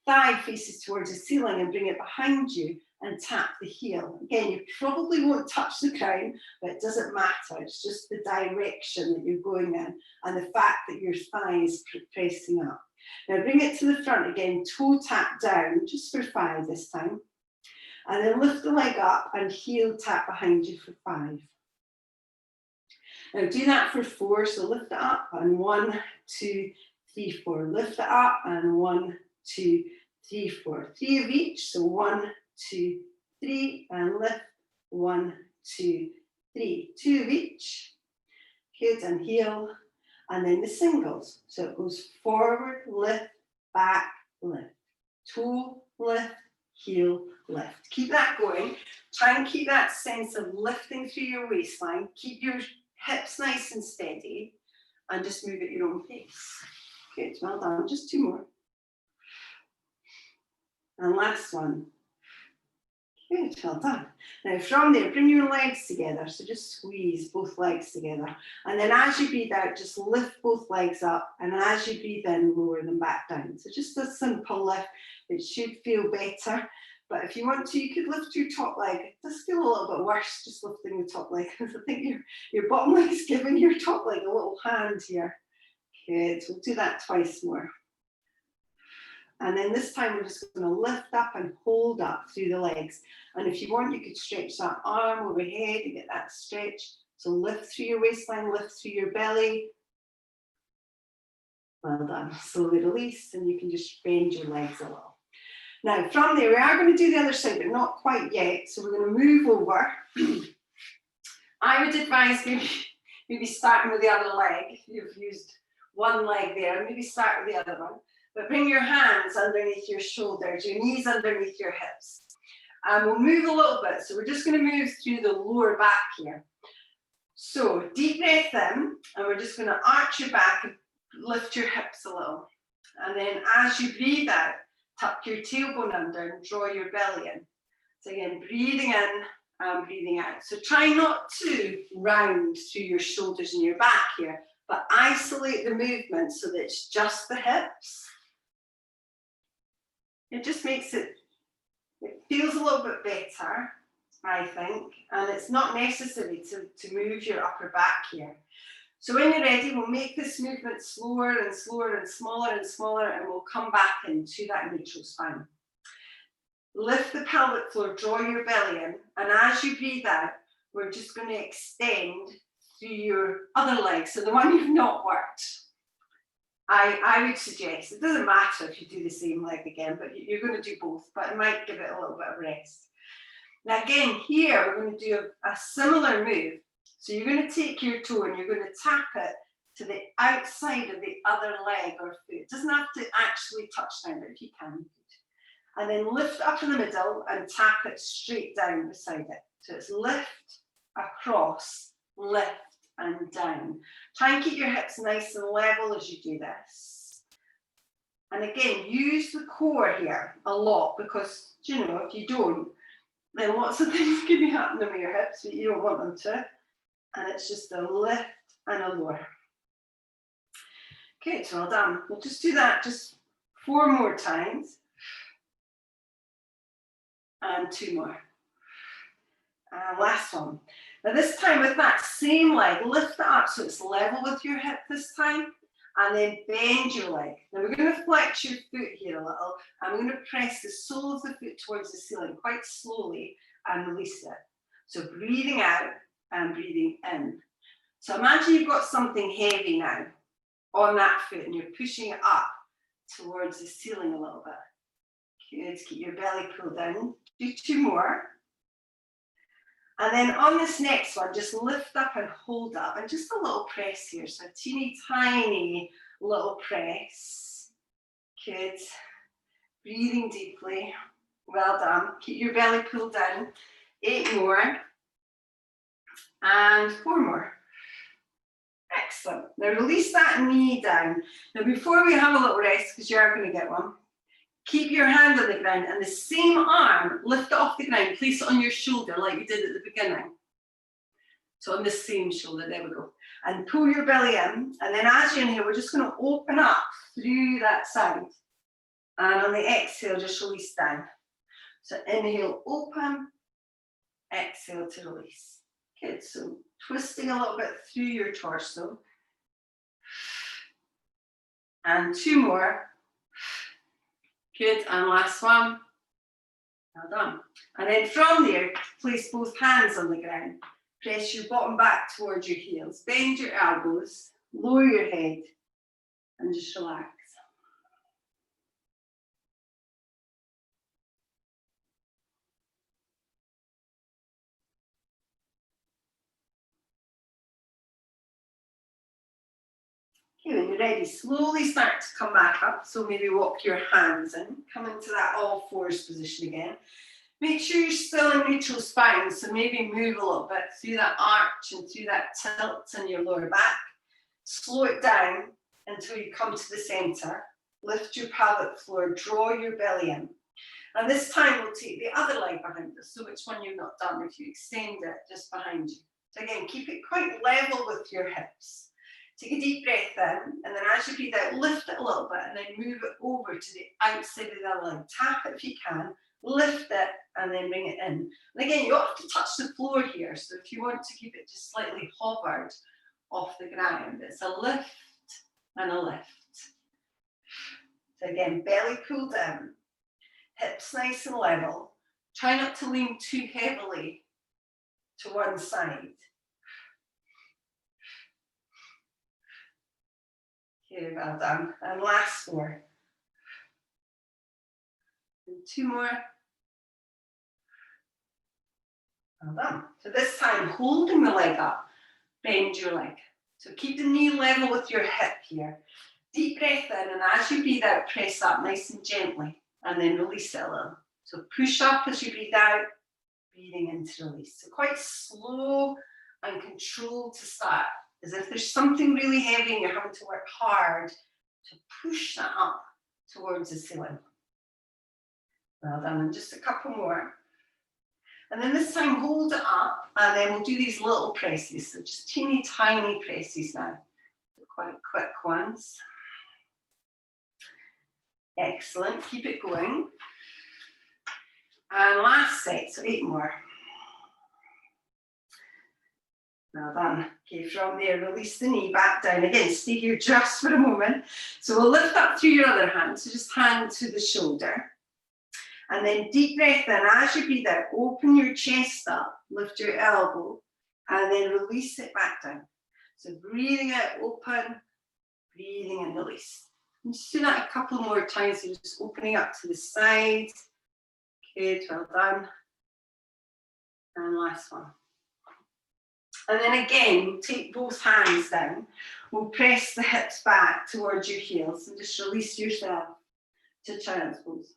thigh faces towards the ceiling and bring it behind you and tap the heel. Again, you probably won't touch the ground, but it doesn't matter. It's just the direction that you're going in and the fact that your thigh is pressing up. Now bring it to the front again, toe tap down, just for 5 this time. And then lift the leg up and heel tap behind you for 5. Now do that for 4, so lift it up and 1, 2, 3, 4. Lift it up and 1, 2, 3, 4. 3 of each, so 1, 2, 3, and lift. 1, 2, 3. 2 of each. Good, and heel. And then the singles. So it goes forward, lift, back, lift. Toe, lift, heel, lift. Keep that going. Try and keep that sense of lifting through your waistline. Keep your hips nice and steady. And just move at your own pace. Good, well done. Just 2 more. And last one. Good, well done. Now from there, bring your legs together. So just squeeze both legs together. And then as you breathe out, just lift both legs up. And as you breathe in, lower them back down. So just a simple lift. It should feel better. But if you want to, you could lift your top leg. It does feel a little bit worse just lifting the top leg. I think your bottom leg is giving your top leg a little hand here. Good, we'll do that twice more. And then this time we're just going to lift up and hold up through the legs. And if you want, you could stretch that arm overhead and get that stretch. So lift through your waistline, lift through your belly. Well done. Slowly release, and you can just bend your legs a little. Now from there, we are going to do the other side, but not quite yet. So we're going to move over. I would advise maybe starting with the other leg. You've used one leg there, maybe start with the other one. But bring your hands underneath your shoulders, your knees underneath your hips. And we'll move a little bit. So we're just going to move through the lower back here. So deep breath in, and we're just going to arch your back and lift your hips a little. And then as you breathe out, tuck your tailbone under and draw your belly in. So again, breathing in and breathing out. So try not to round through your shoulders and your back here, but isolate the movement so that it's just the hips. It just makes it feels a little bit better, I think, and it's not necessary to move your upper back here. So when you're ready, we'll make this movement slower and slower and smaller, and we'll come back into that neutral spine. Lift the pelvic floor, draw your belly in, and as you breathe out, we're just going to extend through your other leg, so the one you've not worked. I would suggest, it doesn't matter if you do the same leg again, but you're going to do both, but it might give it a little bit of rest. Now again, here we're going to do a similar move. So you're going to take your toe and you're going to tap it to the outside of the other leg or foot. It doesn't have to actually touch down, but if you can. And then lift up in the middle and tap it straight down beside it. So it's lift, across, lift, and down. Try and keep your hips nice and level as you do this. And again, use the core here a lot because, you know, if you don't, then lots of things can be happening with your hips, but you don't want them to. And it's just a lift and a lower. Good, well done. We'll just do that just 4 more times. And 2 more. And last one. Now this time with that same leg, lift it up so it's level with your hip this time. And then bend your leg. Now we're going to flex your foot here a little. And we're going to press the sole of the foot towards the ceiling quite slowly and release it. So breathing out and breathing in. So imagine you've got something heavy now on that foot and you're pushing it up towards the ceiling a little bit. Good, keep your belly pulled in. Do 2 more. And then on this next one, just lift up and hold up and just a little press here. So a teeny tiny little press. Good. Breathing deeply. Well done. Keep your belly pulled in. 8 more. And 4 more. Excellent. Now release that knee down. Now before we have a little rest, because you are going to get one, keep your hand on the ground and the same arm, lift it off the ground, place it on your shoulder like you did at the beginning. So on the same shoulder, there we go. And pull your belly in, and then as you inhale, we're just going to open up through that side. And on the exhale, just release down. So inhale, open, exhale to release. Good, so twisting a little bit through your torso. And 2 more. Good, and last one. Well done. And then from there, place both hands on the ground. Press your bottom back towards your heels. Bend your elbows, lower your head, and just relax. Okay, when you're ready, slowly start to come back up. So maybe walk your hands in, come into that all fours position again. Make sure you're still in neutral spine, so maybe move a little bit through that arch and through that tilt in your lower back. Slow it down until you come to the center. Lift your pelvic floor, draw your belly in. And this time we'll take the other leg behind us. So which one you've not done, if you extend it just behind you. So again, keep it quite level with your hips. Take a deep breath in, and then as you breathe out, lift it a little bit, and then move it over to the outside of the other leg. Tap it if you can, lift it, and then bring it in. And again, you don't have to touch the floor here, so if you want to keep it just slightly hovered off the ground, it's a lift and a lift. So again, belly pulled in, hips nice and level. Try not to lean too heavily to one side. Okay, well done. And last 4. And 2 more. Well done. So this time, holding the leg up, bend your leg. So keep the knee level with your hip here. Deep breath in, and as you breathe out, press up nice and gently, and then release it a little. So push up as you breathe out, breathing in to release. So quite slow and controlled to start. As if there's something really heavy and you're having to work hard to push that up towards the ceiling. Well done, and just a couple more. And then this time hold it up, and then we'll do these little presses. So just teeny tiny presses now. Quite quick ones. Excellent, keep it going. And last set, so 8 more. Well done. Okay, from there, release the knee back down. Again, stay here just for a moment. So we'll lift up through your other hand. So just hand to the shoulder. And then deep breath in. As you breathe out, open your chest up, lift your elbow, and then release it back down. So breathing out, open, breathing in, release. And just do that a couple more times. So just opening up to the side. Good, well done. And last one. And then again, take both hands down. We'll press the hips back towards your heels and just release yourself to child's pose.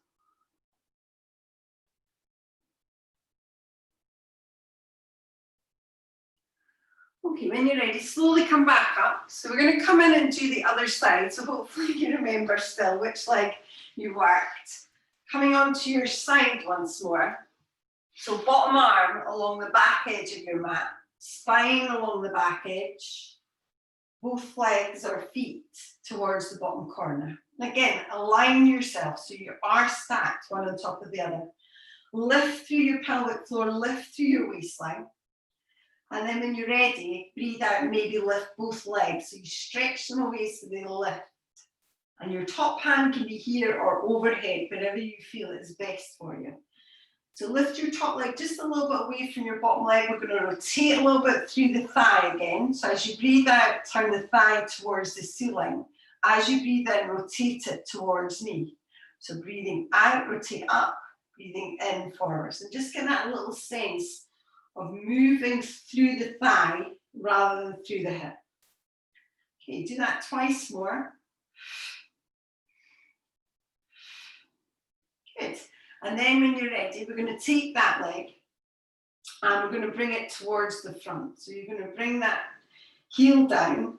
Okay, when you're ready, slowly come back up. So we're going to come in and do the other side. So hopefully you remember still which leg you worked. Coming onto your side once more. So bottom arm along the back edge of your mat. Spine along the back edge, both legs or feet towards the bottom corner. Again, align yourself so you are stacked one on top of the other. Lift through your pelvic floor, lift through your waistline. And then when you're ready, breathe out and maybe lift both legs. So you stretch them away so they lift. And your top hand can be here or overhead, wherever you feel is best for you. So lift your top leg just a little bit away from your bottom leg. We're going to rotate a little bit through the thigh again. So as you breathe out, turn the thigh towards the ceiling. As you breathe in, rotate it towards me. So breathing out, rotate up, breathing in, forwards. And just get that little sense of moving through the thigh rather than through the hip. Okay, do that twice more. Good. And then when you're ready, we're going to take that leg and we're going to bring it towards the front. So you're going to bring that heel down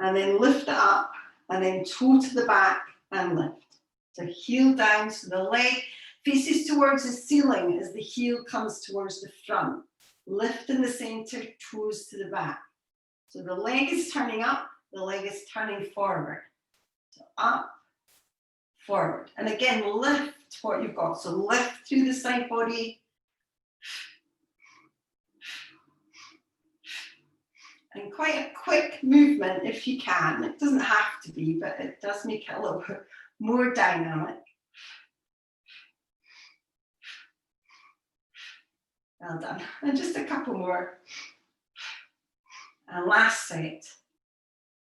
and then lift it up and then toe to the back and lift. So heel down, so the leg faces towards the ceiling as the heel comes towards the front. Lift in the center, toes to the back. So the leg is turning up, the leg is turning forward. So up, forward. And again, lift what you've got. So lift through the side body. And quite a quick movement if you can. It doesn't have to be, but it does make it a little bit more dynamic. Well done. And just a couple more. And last set.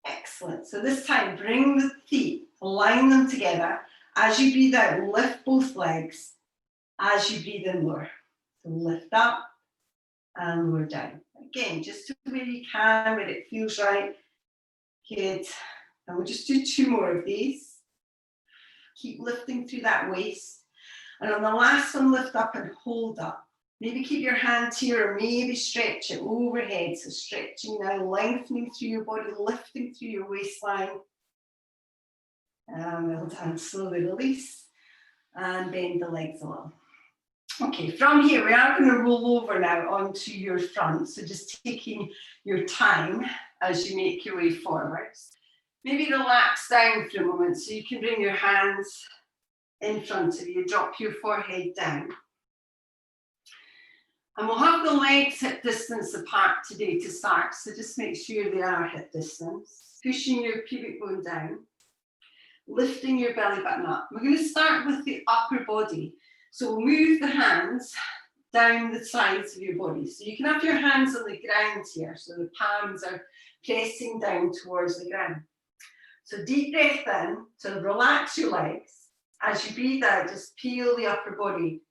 Excellent. So this time, bring the feet, align them together. As you breathe out, lift both legs. As you breathe in, lower. So lift up and lower down. Again, just to where you can, where it feels right. Good. And we'll just do 2 more of these. Keep lifting through that waist. And on the last one, lift up and hold up. Maybe keep your hand here or maybe stretch it overhead. So stretching now, lengthening through your body, lifting through your waistline. And well done. Slowly release and bend the legs a little. Okay, from here we are going to roll over now onto your front. So just taking your time as you make your way forwards. Maybe relax down for a moment so you can bring your hands in front of you, drop your forehead down. And we'll have the legs hip distance apart today to start, so just make sure they are hip distance. Pushing your pubic bone down, lifting your belly button up. We're going to start with the upper body. So we'll move the hands down the sides of your body. So you can have your hands on the ground here, so the palms are pressing down towards the ground. So deep breath in, so relax your legs. As you breathe out, just peel the upper body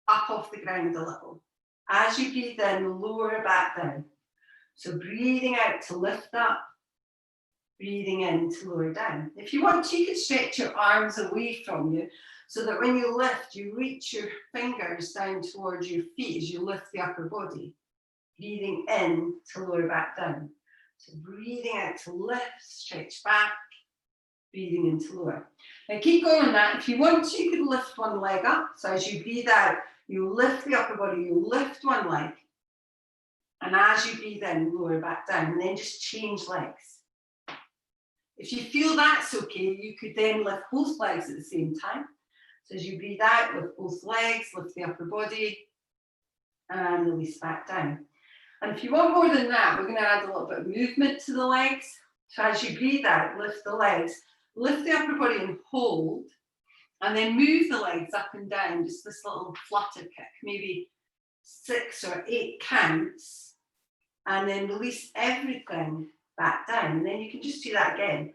up off the ground a little. As you breathe in, lower it back down. So breathing out to lift up, breathing in to lower down. If you want to, you can stretch your arms away from you so that when you lift, you reach your fingers down towards your feet as you lift the upper body. Breathing in to lower back down. So breathing out to lift, stretch back, breathing in to lower. Now keep going on that. If you want to, you could lift one leg up. So as you breathe out, you lift the upper body, you lift one leg. And as you breathe in, lower back down, and then just change legs. If you feel that's okay, you could then lift both legs at the same time. So as you breathe out, lift both legs, lift the upper body, and release back down. And if you want more than that, we're going to add a little bit of movement to the legs. So as you breathe out, lift the legs, lift the upper body and hold, and then move the legs up and down, just this little flutter kick, maybe 6 or 8 counts, and then release everything back down. And then you can just do that again.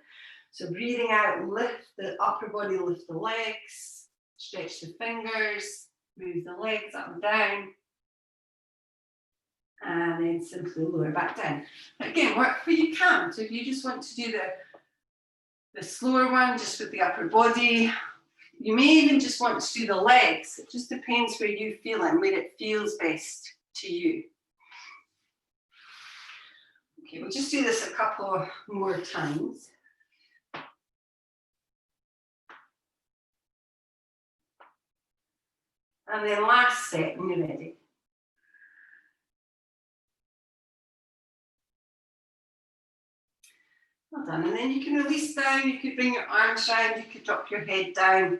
So breathing out, lift the upper body, lift the legs, stretch the fingers, move the legs up and down, and then simply lower back down. Again, work where you can. So if you just want to do the slower one, just with the upper body, you may even just want to do the legs. It just depends where you feel and where it feels best to you. Okay, we'll just do this a couple more times. And then last set when you're ready. Well done. And then you can release down. You could bring your arms round. You could drop your head down.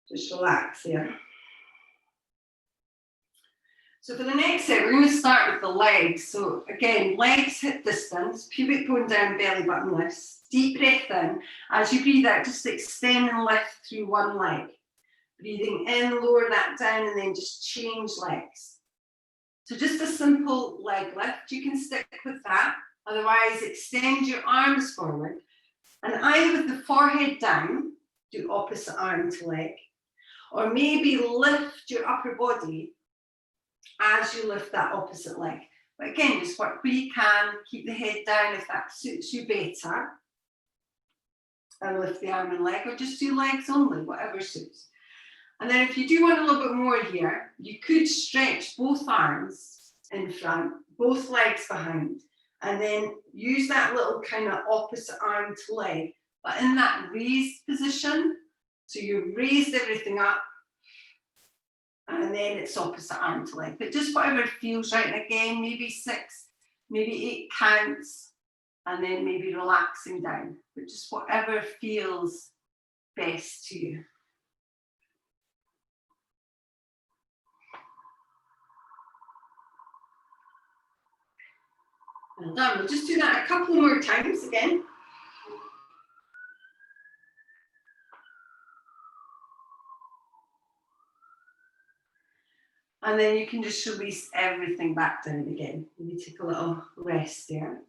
Just relax here. So for the next set, we're going to start with the legs. So again, legs hip distance, pubic bone down, belly button lifts. Deep breath in. As you breathe out, just extend and lift through one leg. Breathing in, lower that down, and then just change legs. So just a simple leg lift. You can stick with that. Otherwise, extend your arms forward. And either with the forehead down, do opposite arm to leg. Or maybe lift your upper body as you lift that opposite leg. But again, just work where you can, keep the head down if that suits you better. And lift the arm and leg, or just do legs only, whatever suits. And then if you do want a little bit more here, you could stretch both arms in front, both legs behind, and then use that little kind of opposite arm to leg, but in that raised position. So you've raised everything up, and then it's opposite arm to leg, but just whatever feels right. And again, maybe 6, maybe 8 counts, and then maybe relaxing down, but just whatever feels best to you. Well done. We'll just do that a couple more times again. And then you can just release everything back down again. Maybe take a little rest there.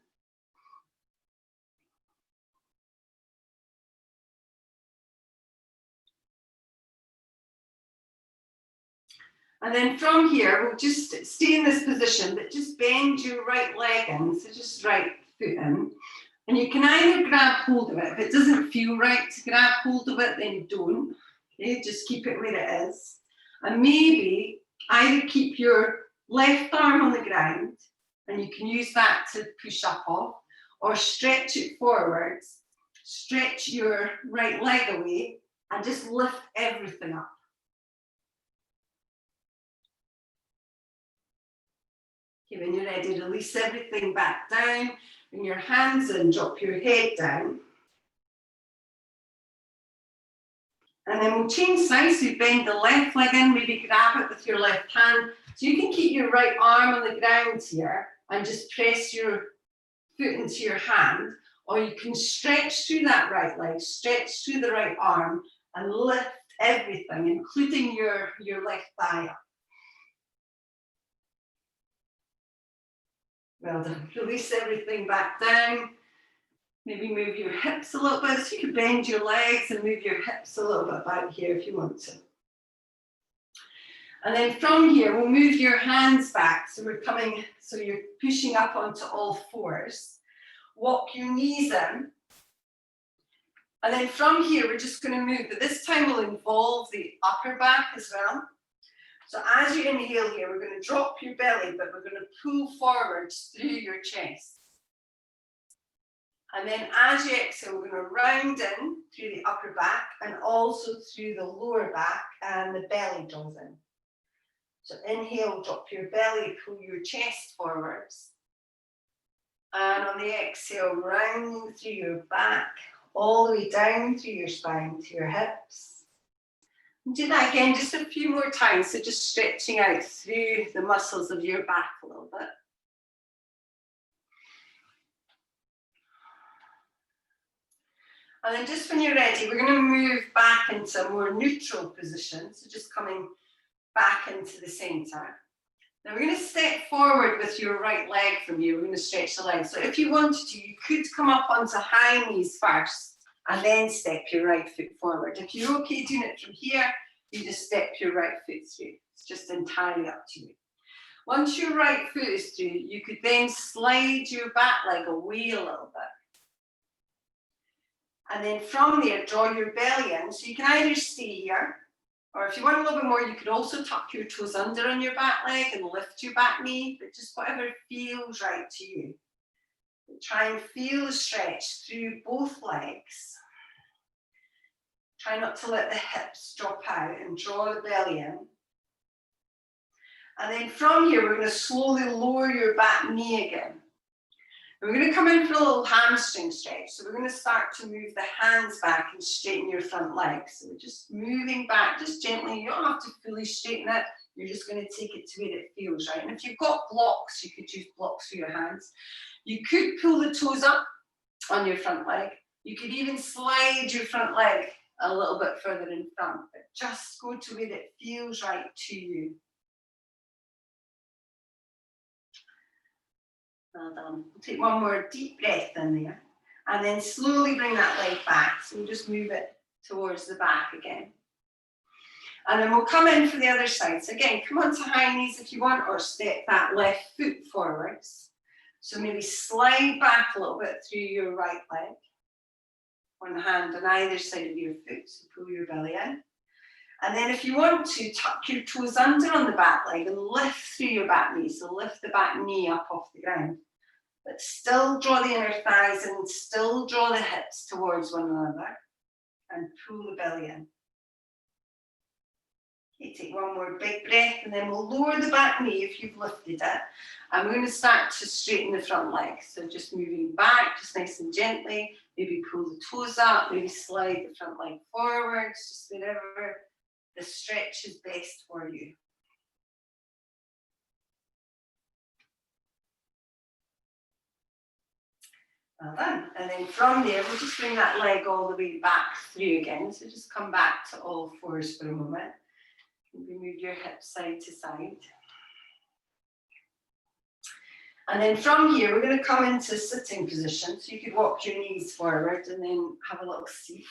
And then from here, we'll just stay in this position, but just bend your right leg in, so just right foot in. And you can either grab hold of it. If it doesn't feel right to grab hold of it, then don't. Okay, just keep it where it is. And maybe either keep your left arm on the ground, and you can use that to push up off, or stretch it forwards, stretch your right leg away, and just lift everything up. Okay, when you're ready, release everything back down. Bring your hands in, drop your head down. And then we'll change sides. So you bend the left leg in, maybe grab it with your left hand. So you can keep your right arm on the ground here and just press your foot into your hand. Or you can stretch through that right leg, stretch through the right arm, and lift everything, including your left thigh up. Well done. Release everything back down. Maybe move your hips a little bit. So you can bend your legs and move your hips a little bit back here if you want to. And then from here, we'll move your hands back. So so you're pushing up onto all fours. Walk your knees in. And then from here, we're just going to move, but this time we'll involve the upper back as well. So as you inhale here, we're going to drop your belly, but we're going to pull forwards through your chest. And then as you exhale, we're going to round in through the upper back and also through the lower back, and the belly draws in. So inhale, drop your belly, pull your chest forwards. And on the exhale, rounding through your back, all the way down through your spine to your hips. And do that again just a few more times. So just stretching out through the muscles of your back a little bit. And then just when you're ready, we're going to move back into a more neutral position. So just coming back into the center. Now we're going to step forward with your right leg from you. We're going to stretch the leg. So if you wanted to, you could come up onto high knees first and then step your right foot forward. If you're okay doing it from here, you just step your right foot through. It's just entirely up to you. Once your right foot is through, you could then slide your back leg away a little bit. And then from there, draw your belly in. So you can either stay here, or if you want a little bit more, you could also tuck your toes under on your back leg and lift your back knee, but just whatever feels right to you. But try and feel the stretch through both legs. Try not to let the hips drop out and draw the belly in. And then from here, we're going to slowly lower your back knee again. And we're going to come in for a little hamstring stretch. So we're going to start to move the hands back and straighten your front legs. So we're just moving back, just gently. You don't have to fully straighten it. You're just going to take it to where it feels, right? And if you've got blocks, you could use blocks for your hands. You could pull the toes up on your front leg. You could even slide your front leg a little bit further in front, but just go to where it feels right to you. Well done. We'll take one more deep breath in there, and then slowly bring that leg back. So we'll just move it towards the back again. And then we'll come in for the other side. So again, come onto high knees if you want, or step that left foot forwards. So maybe slide back a little bit through your right leg. One hand on either side of your foot, so pull your belly in. And then if you want to, tuck your toes under on the back leg and lift through your back knee. So lift the back knee up off the ground. But still draw the inner thighs and still draw the hips towards one another. And pull the belly in. Okay, take one more big breath, and then we'll lower the back knee if you've lifted it. And we're going to start to straighten the front leg. So just moving back, just nice and gently. Maybe pull the toes up, maybe slide the front leg forwards, just wherever the stretch is best for you. Well done. And then from there, we'll just bring that leg all the way back through again. So just come back to all fours for a moment. Maybe move your hips side to side. And then from here, we're going to come into sitting position. So you could walk your knees forward and then have a little seat.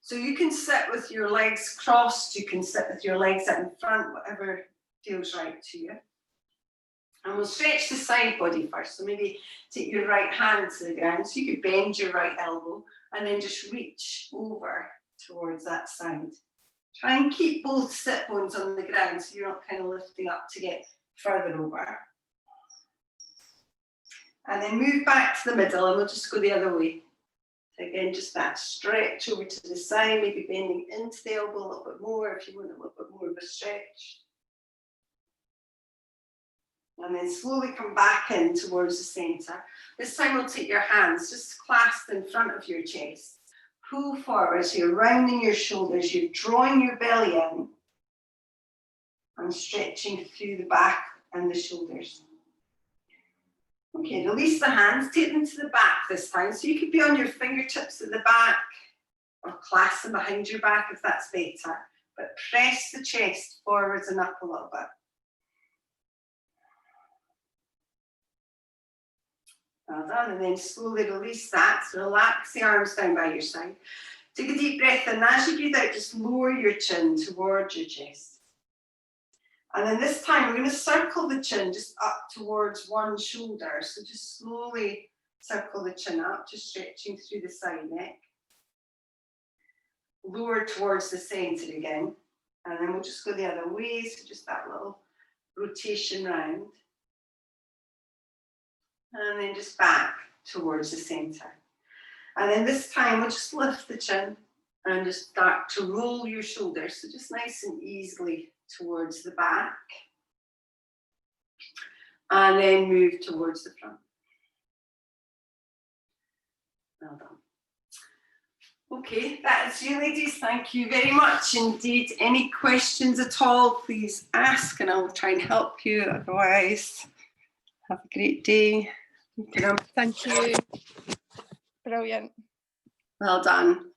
So you can sit with your legs crossed. You can sit with your legs out in front, whatever feels right to you. And we'll stretch the side body first. So maybe take your right hand to the ground. So you could bend your right elbow and then just reach over towards that side. Try and keep both sit bones on the ground so you're not kind of lifting up to get further over. And then move back to the middle and we'll just go the other way. So again, just that stretch over to the side, maybe bending into the elbow a little bit more if you want a little bit more of a stretch. And then slowly come back in towards the centre. This time we'll take your hands just clasped in front of your chest. Pull forward, so you're rounding your shoulders, you're drawing your belly in and stretching through the back and the shoulders. Okay, release the hands, take them to the back this time. So you could be on your fingertips at the back or clasp them behind your back if that's better. But press the chest forwards and up a little bit. Well done, and then slowly release that. So relax the arms down by your side. Take a deep breath in. As you breathe out, just lower your chin towards your chest. And then this time, we're going to circle the chin just up towards one shoulder. So just slowly circle the chin up, just stretching through the side neck. Lower towards the centre again. And then we'll just go the other way. So just that little rotation round. And then just back towards the centre. And then this time, we'll just lift the chin and just start to roll your shoulders. So just nice and easily towards the back. And then move towards the front. Well done. Okay, that's you, ladies. Thank you very much indeed. Any questions at all, please ask and I'll try and help you. Otherwise, have a great day. Thank you. Brilliant. Well done.